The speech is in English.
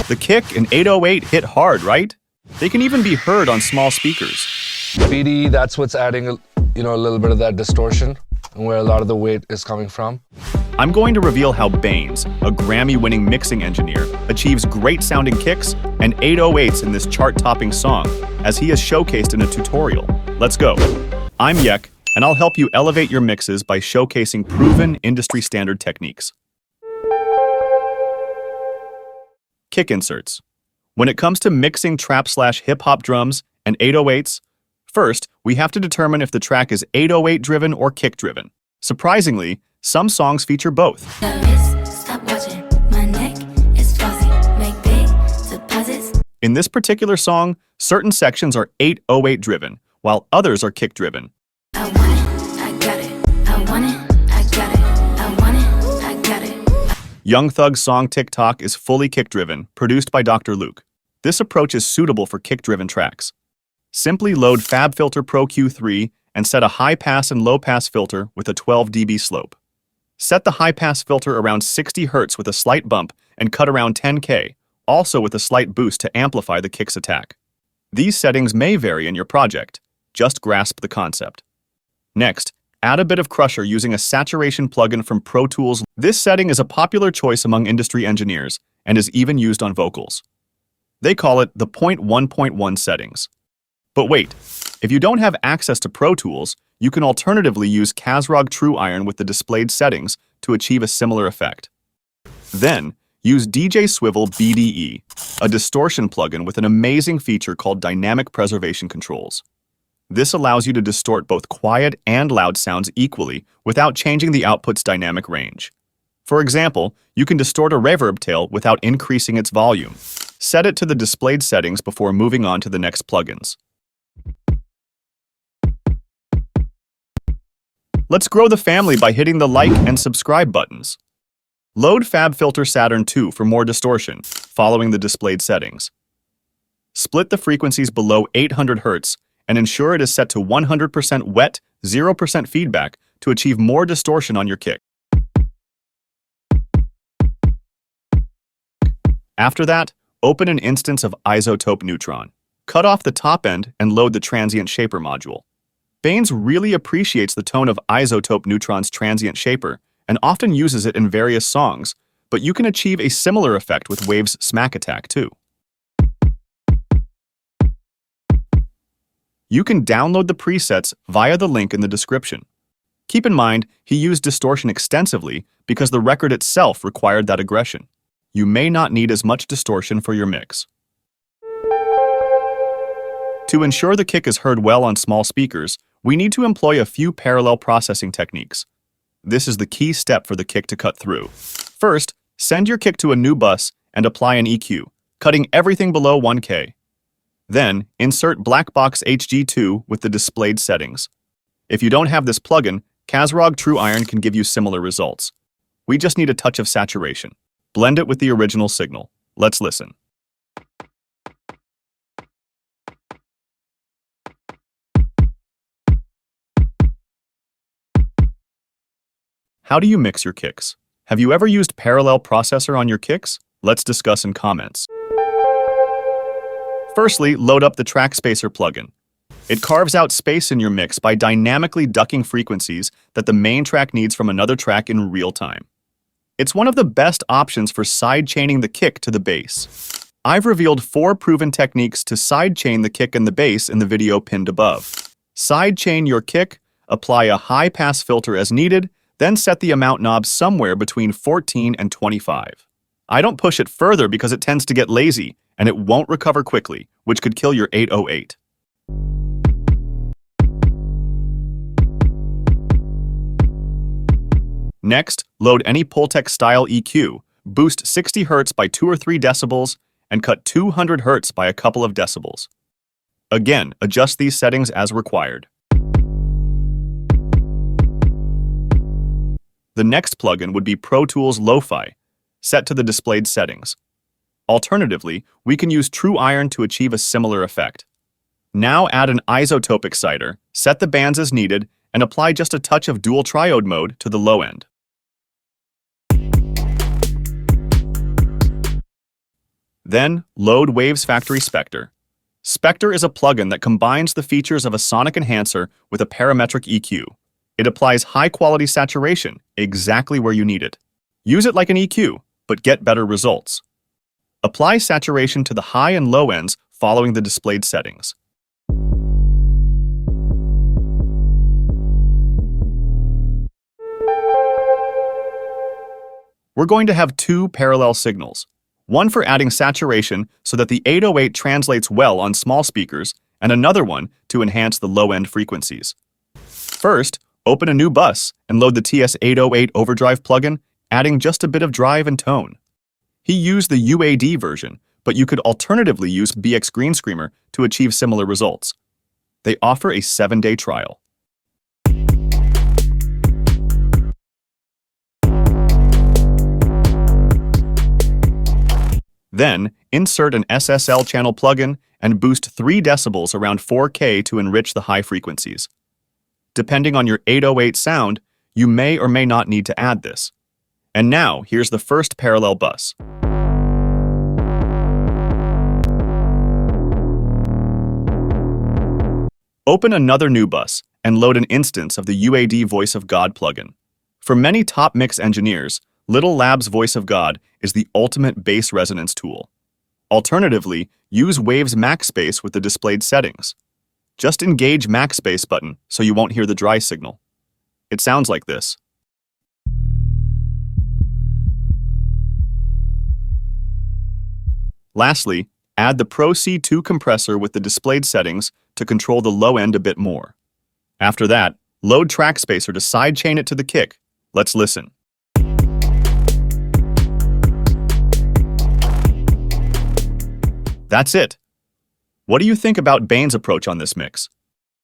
The kick and 808 hit hard, right? They can even be heard on small speakers. BDE, that's what's adding a little bit of that distortion and where a lot of the weight is coming from. I'm going to reveal how Bainz, a Grammy-winning mixing engineer, achieves great-sounding kicks and 808s in this chart-topping song, as he is showcased in a tutorial. Let's go. I'm Yek, and I'll help you elevate your mixes by showcasing proven industry-standard techniques. Kick inserts. When it comes to mixing trap/hip-hop drums and 808s, first, we have to determine if the track is 808-driven or kick-driven. Surprisingly, some songs feature both. In this particular song, certain sections are 808-driven, while others are kick-driven. Young Thug's song TikTok is fully kick-driven, produced by Dr. Luke. This approach is suitable for kick-driven tracks. Simply load FabFilter Pro Q3 and set a high-pass and low-pass filter with a 12 dB slope. Set the high-pass filter around 60 Hz with a slight bump and cut around 10K, also with a slight boost to amplify the kick's attack. These settings may vary in your project. Just grasp the concept. Next, add a bit of crusher using a saturation plugin from Pro Tools. This setting is a popular choice among industry engineers and is even used on vocals. They call it the 0.1.1 settings. But wait, if you don't have access to Pro Tools, you can alternatively use Kazrog TrueIron with the displayed settings to achieve a similar effect. Then, use DJ Swivel BDE, a distortion plugin with an amazing feature called Dynamic Preservation Controls. This allows you to distort both quiet and loud sounds equally without changing the output's dynamic range. For example, you can distort a reverb tail without increasing its volume. Set it to the displayed settings before moving on to the next plugins. Let's grow the family by hitting the like and subscribe buttons. Load FabFilter Saturn 2 for more distortion, following the displayed settings. Split the frequencies below 800 Hz and ensure it is set to 100% wet, 0% feedback to achieve more distortion on your kick. After that, open an instance of Isotope Neutron. Cut off the top end and load the Transient Shaper module. Bainz really appreciates the tone of Isotope Neutron's transient shaper and often uses it in various songs, but you can achieve a similar effect with Wave's Smack Attack too. You can download the presets via the link in the description. Keep in mind, he used distortion extensively because the record itself required that aggression. You may not need as much distortion for your mix. To ensure the kick is heard well on small speakers, we need to employ a few parallel processing techniques. This is the key step for the kick to cut through. First, send your kick to a new bus and apply an EQ, cutting everything below 1K. Then, insert Blackbox HG2 with the displayed settings. If you don't have this plugin, Kazrog TrueIron can give you similar results. We just need a touch of saturation. Blend it with the original signal. Let's listen. How do you mix your kicks? Have you ever used Parallel Processor on your kicks? Let's discuss in comments. Firstly, load up the TrackSpacer plugin. It carves out space in your mix by dynamically ducking frequencies that the main track needs from another track in real time. It's one of the best options for sidechaining the kick to the bass. I've revealed 4 proven techniques to sidechain the kick and the bass in the video pinned above. Sidechain your kick, apply a high-pass filter as needed, then set the amount knob somewhere between 14 and 25. I don't push it further because it tends to get lazy, and it won't recover quickly, which could kill your 808. Next, load any Pultec style EQ, boost 60 Hz by 2 or 3 decibels, and cut 200 Hz by a couple of decibels. Again, adjust these settings as required. The next plugin would be Pro Tools Lo-Fi, set to the displayed settings. Alternatively, we can use TrueIron to achieve a similar effect. Now add an isotope exciter, set the bands as needed, and apply just a touch of dual triode mode to the low end. Then, load Wavesfactory Spectre. Spectre is a plugin that combines the features of a sonic enhancer with a parametric EQ. It applies high-quality saturation exactly where you need it. Use it like an EQ, but get better results. Apply saturation to the high and low ends following the displayed settings. We're going to have two parallel signals. One for adding saturation so that the 808 translates well on small speakers, and another one to enhance the low-end frequencies. First, open a new bus and load the TS808 Overdrive plugin, adding just a bit of drive and tone. He used the UAD version, but you could alternatively use BX Green Screamer to achieve similar results. They offer a 7-day trial. Then, insert an SSL channel plugin and boost 3 decibels around 4K to enrich the high frequencies. Depending on your 808 sound, you may or may not need to add this. And now, here's the first parallel bus. Open another new bus and load an instance of the UAD Voice of God plugin. For many top mix engineers, Little Lab's Voice of God is the ultimate bass resonance tool. Alternatively, use Wave's max space with the displayed settings. Just engage max space button so you won't hear the dry signal. It sounds like this. Lastly, add the Pro C2 compressor with the displayed settings to control the low end a bit more. After that, load TrackSpacer to sidechain it to the kick. Let's listen. That's it. What do you think about Bainz' approach on this mix?